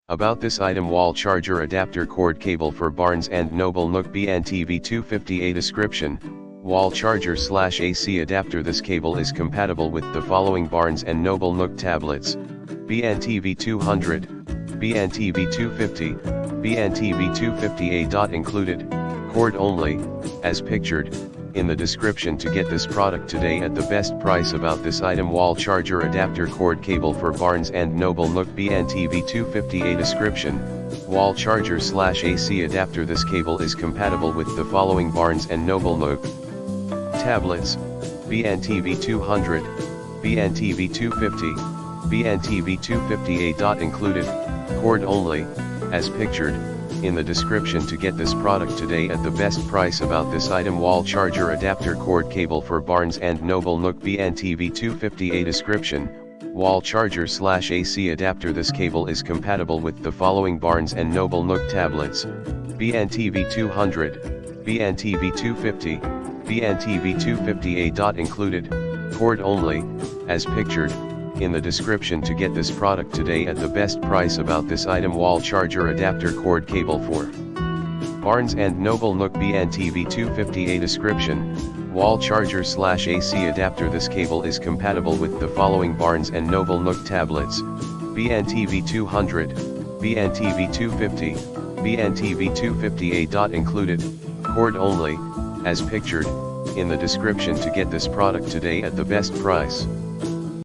About this item: wall charger adapter cord cable for Barnes & Noble Nook BNTV250A. Description: wall charger/AC adapter. This cable is compatible with the following: Barnes & Noble Nook tablets, BNTV200, BNTV250, BNTV250A. Included, cord only, as pictured in the description. To get this product today at the best price. About this item: wall charger adapter cord cable for Barnes & Noble Nook BNTV250A. Description: wall charger/AC adapter. This cable is compatible with the following: Barnes & Noble Nook tablets, BNTV200, BNTV250, BNTV250A. Included, cord only, as pictured in the description. To get this product today at the best price. About this item: wall charger adapter cord cable for Barnes & Noble Nook BNTV250A. Description: wall charger/AC adapter. This cable is compatible with the following: Barnes & Noble Nook tablets, BNTV200, BNTV250, BNTV250A. Included, cord only, as pictured in the description. To get this product today at the best price. About this item: wall charger adapter cord cable for Barnes & Noble Nook BNTV250A. Description: wall charger/AC adapter. This cable is compatible with the following: Barnes & Noble Nook tablets, BNTV200, BNTV250, BNTV250A. Included, cord only, as pictured in the description. To get this product today at the best price.